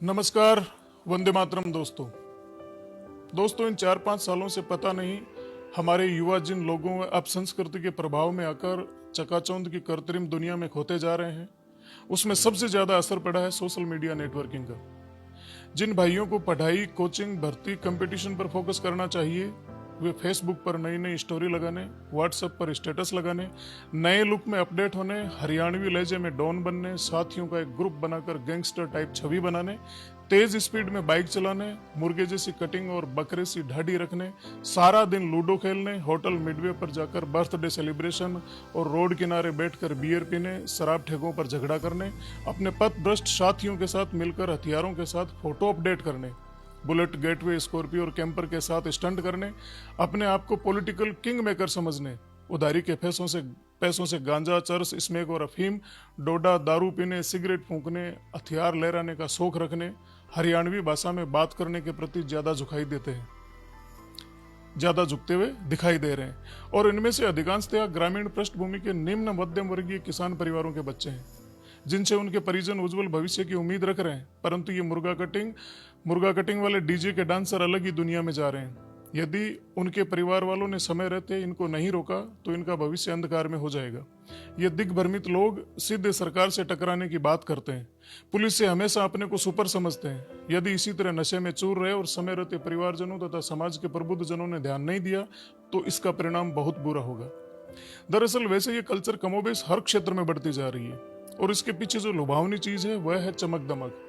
नमस्कार। वंदे मातरम दोस्तों इन 4-5 सालों से पता नहीं हमारे युवा जिन लोगों व अपसंस्कृति के प्रभाव में आकर चकाचौंध की कृत्रिम दुनिया में खोते जा रहे हैं, उसमें सबसे ज्यादा असर पड़ा है सोशल मीडिया नेटवर्किंग का। जिन भाइयों को पढ़ाई, कोचिंग, भर्ती, कंपटीशन पर फोकस करना चाहिए, वे फेसबुक पर नई नई स्टोरी लगाने, व्हाट्सएप पर स्टेटस लगाने, नए लुक में अपडेट होने, हरियाणवी लहजे में डॉन बनने, साथियों का एक ग्रुप बनाकर गैंगस्टर टाइप छवि बनाने, तेज स्पीड में बाइक चलाने, मुर्गे जैसी कटिंग और बकरे सी ढाडी रखने, सारा दिन लूडो खेलने, होटल मिडवे पर जाकर बर्थडे सेलिब्रेशन और रोड किनारे बैठकर बियर पीने, शराब ठेकों पर झगड़ा करने, अपने पथभ्रष्ट साथियों के साथ मिलकर हथियारों के साथ फोटो अपडेट करने, बुलेट, गेटवे, स्कॉर्पियो और कैंपर के साथ स्टंट करने, अपने आप को पॉलिटिकल किंग मेकर समझने, उधारी के पैसों से गांजा, चरस, स्मेक और अफीम, डोडा, दारू पीने, सिगरेट फूंकने, हथियार लहराने का शौक रखने, हरियाणवी भाषा में बात करने के प्रति ज्यादा झुकते हुए दिखाई दे रहे हैं। और इनमें से अधिकांशतः ग्रामीण पृष्ठभूमि के निम्न मध्यम वर्गीय किसान परिवारों के बच्चे हैं, जिनसे उनके परिजन उज्जवल भविष्य की उम्मीद रख रहे हैं। परंतु ये मुर्गा कटिंग वाले डीजे के डांसर अलग ही दुनिया में जा रहे हैं। यदि उनके परिवार वालों ने समय रहते इनको नहीं रोका तो इनका भविष्य अंधकार में हो जाएगा। ये दिग्भ्रमित लोग सीधे सरकार से टकराने की बात करते हैं, पुलिस से हमेशा अपने को सुपर समझते हैं। यदि इसी तरह नशे में चूर रहे और समय रहते परिवारजनों तथा समाज के प्रबुद्ध जनों ने ध्यान नहीं दिया तो इसका परिणाम बहुत बुरा होगा। दरअसल वैसे ये कल्चर कमोबेश हर क्षेत्र में बढ़ती जा रही है और इसके पीछे जो लुभावनी चीज है वह है चमक दमक,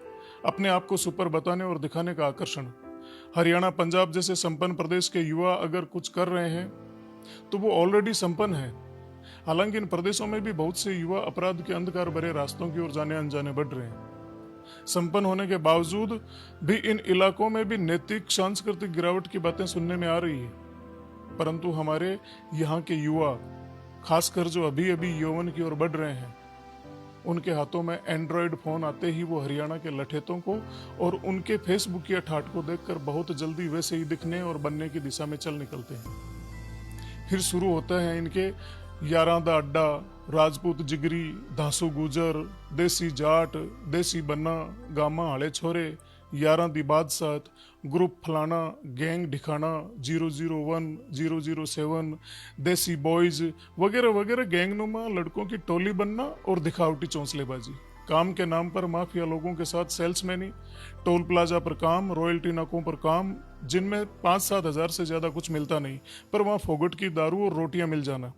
अपने आप को सुपर बताने और दिखाने का आकर्षण। हरियाणा, पंजाब जैसे संपन्न प्रदेश के युवा अगर कुछ कर रहे हैं तो वो ऑलरेडी संपन्न है। हालांकि इन प्रदेशों में भी बहुत से युवा अपराध के अंधकार भरे रास्तों की ओर जाने अनजाने बढ़ रहे हैं। संपन्न होने के बावजूद भी इन इलाकों में भी नैतिक सांस्कृतिक गिरावट की बातें सुनने में आ रही है। परंतु हमारे यहाँ के युवा, खासकर जो अभी अभी यौवन की ओर बढ़ रहे हैं, उनके हाथों में एंड्रॉयड फोन आते ही वो हरियाणा के लठेतों को और उनके फेसबुक या ठाट को देखकर बहुत जल्दी वैसे ही दिखने और बनने की दिशा में चल निकलते हैं। फिर शुरू होता है इनके यारां दा अड्डा, राजपूत जिगरी, धांसू गुजर, देसी जाट, देसी बन्ना, गामा हले छोरे, यारां दी बादशात, ग्रुप फलाना, गैंग ढिकाना, 001, 007, देसी बॉयज वगैरह वगैरह गैंगनुमा लड़कों की टोली बनना और दिखावटी चौंसलेबाजी। काम के नाम पर माफिया लोगों के साथ सेल्समैनी, टोल प्लाजा पर काम, रॉयल्टी नाकों पर काम, जिनमें 5-7 हजार से ज्यादा कुछ मिलता नहीं, पर वहां फोगट की दारू और रोटियां मिल जाना,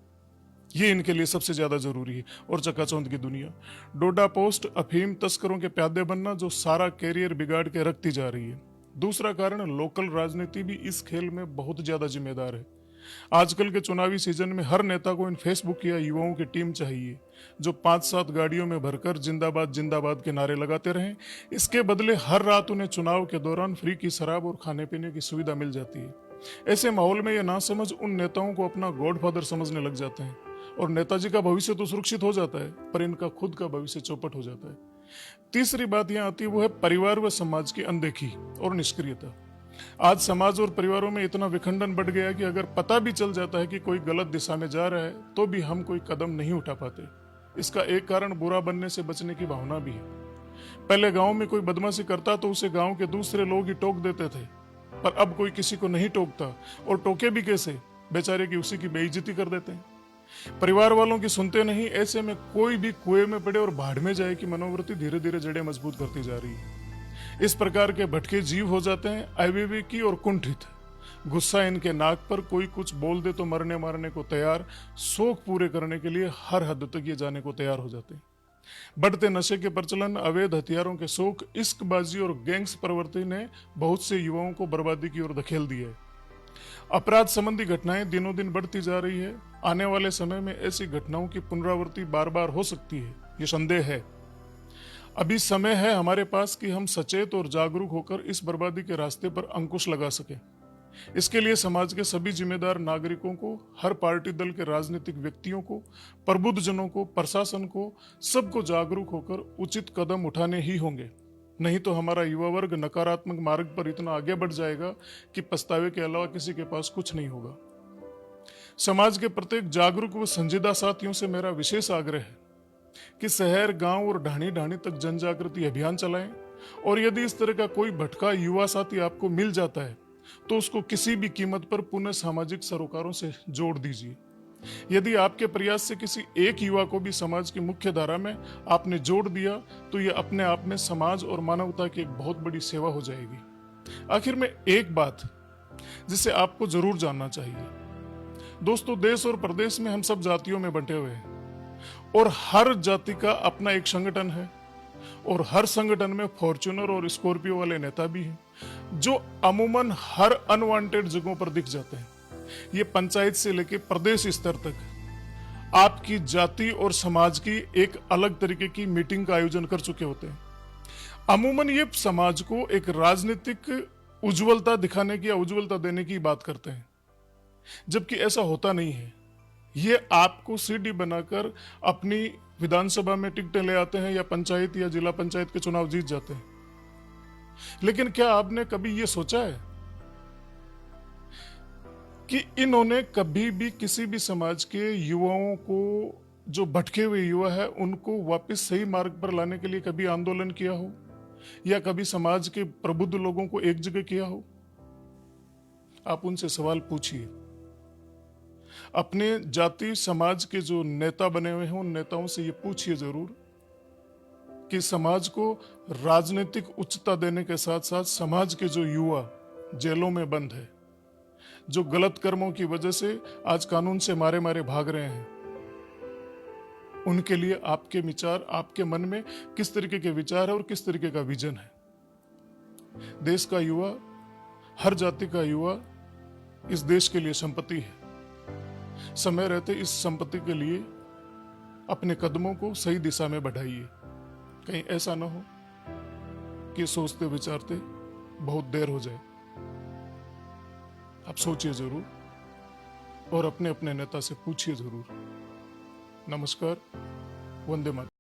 ये इनके लिए सबसे ज्यादा जरूरी है। और चकाचौंध की दुनिया, डोडा पोस्ट, अफीम तस्करों के प्यादे बनना जो सारा कैरियर बिगाड़ के रखती जा रही है। दूसरा कारण, लोकल राजनीति भी इस खेल में बहुत ज्यादा जिम्मेदार है। आजकल के चुनावी सीजन में हर नेता को इन फेसबुक या युवाओं की टीम चाहिए जो 5-7 गाड़ियों में भरकर जिंदाबाद जिंदाबाद के नारे लगाते रहें। इसके बदले हर रात उन्हें चुनाव के दौरान फ्री की शराब और खाने पीने की सुविधा मिल जाती है। ऐसे माहौल में ये नासमझ उन नेताओं को अपना गॉडफादर समझने लग जाते हैं और नेताजी का भविष्य तो सुरक्षित हो जाता है, पर इनका खुद का भविष्य चौपट हो जाता है। तीसरी बात यहां आती है, वो है परिवार व समाज की अनदेखी और निष्क्रियता। आज समाज और परिवारों में इतना विखंडन बढ़ गया कि अगर पता भी चल जाता है कि कोई गलत दिशा में जा रहा है तो भी हम कोई कदम नहीं उठा पाते। इसका एक कारण बुरा बनने से बचने की भावना भी है। पहले गांव में कोई बदमाशी करता तो उसे गांव के दूसरे लोग ही टोक देते थे, पर अब कोई किसी को नहीं टोकता, और टोके भी कैसे, बेचारे की उसी की बेइज्जती कर देते हैं। परिवार वालों की सुनते नहीं, ऐसे में कोई भी कुएं में पड़े और भाड़ में जाए की मनोवृत्ति धीरे धीरे जड़ें मजबूत करती जा रही है। इस प्रकार के भटके जीव हो जाते हैं अविवेकी और कुंठित। गुस्सा इनके नाक पर, कोई कुछ बोल दे तो मरने मारने को तैयार, शौक पूरे करने के लिए हर हद तक ये जाने को तैयार हो जाते हैं। बढ़ते नशे के प्रचलन, अवैध हथियारों के शौक, इश्कबाजी और गैंग्स प्रवृत्ति ने बहुत से युवाओं को बर्बादी की ओर धकेल दिया है। अपराध संबंधी घटनाएं दिनों दिन बढ़ती जा रही है। आने वाले समय में ऐसी घटनाओं की पुनरावृत्ति बार बार हो सकती है, ये संदेह है। अभी समय है हमारे पास कि हम सचेत और जागरूक होकर इस बर्बादी के रास्ते पर अंकुश लगा सकें। इसके लिए समाज के सभी जिम्मेदार नागरिकों को, हर पार्टी दल के राजनीतिक व्यक्तियों को, प्रबुद्ध जनों को, प्रशासन को, सबको जागरूक होकर उचित कदम उठाने ही होंगे। नहीं तो हमारा युवा वर्ग नकारात्मक मार्ग पर इतना आगे बढ़ जाएगा कि पछतावे के अलावा किसी के पास कुछ नहीं होगा। समाज के प्रत्येक जागरूक व संजीदा साथियों से मेरा विशेष आग्रह है कि शहर, गांव और ढाणी ढाणी तक जन जागृति अभियान चलाएं और यदि इस तरह का कोई भटका युवा साथी आपको मिल जाता है तो उसको किसी भी कीमत पर पुनः सामाजिक सरोकारों से जोड़ दीजिए। यदि आपके प्रयास से किसी एक युवा को भी समाज की मुख्य धारा में आपने जोड़ दिया तो यह अपने आप में समाज और मानवता की एक बहुत बड़ी सेवा हो जाएगी। आखिर में एक बात जिसे आपको जरूर जानना चाहिए दोस्तों, देश और प्रदेश में हम सब जातियों में बंटे हुए हैं और हर जाति का अपना एक संगठन है और हर संगठन में फॉर्च्यूनर और स्कॉर्पियो वाले नेता भी हैं जो अमूमन हर अनवांटेड जगहों पर दिख जाते हैं। ये पंचायत से लेकर प्रदेश स्तर तक आपकी जाति और समाज की एक अलग तरीके की मीटिंग का आयोजन कर चुके होते हैं। अमूमन ये समाज को एक राजनीतिक उज्जवलता दिखाने की या उज्जवलता देने की बात करते हैं, जबकि ऐसा होता नहीं है। ये आपको सीडी बनाकर अपनी विधानसभा में टिकटें ले आते हैं या पंचायत या जिला पंचायत के चुनाव जीत जाते हैं। लेकिन क्या आपने कभी ये सोचा है कि इन्होंने कभी भी किसी भी समाज के युवाओं को, जो भटके हुए युवा है, उनको वापस सही मार्ग पर लाने के लिए कभी आंदोलन किया हो या कभी समाज के प्रबुद्ध लोगों को एक जगह किया हो? आप उनसे सवाल पूछिए। अपने जाति समाज के जो नेता बने हुए हैं उन नेताओं से ये पूछिए जरूर कि समाज को राजनीतिक उच्चता देने के साथ साथ समाज के जो युवा जेलों में बंद है, जो गलत कर्मों की वजह से आज कानून से मारे मारे भाग रहे हैं, उनके लिए आपके विचार, आपके मन में किस तरीके के विचार है और किस तरीके का विजन है। देश का युवा, हर जाति का युवा इस देश के लिए संपत्ति है। समय रहते इस संपत्ति के लिए अपने कदमों को सही दिशा में बढ़ाइए। कहीं ऐसा ना हो कि सोचते विचारते बहुत देर हो जाए। आप सोचिए जरूर और अपने अपने नेता से पूछिए जरूर। नमस्कार, वंदे मातरम।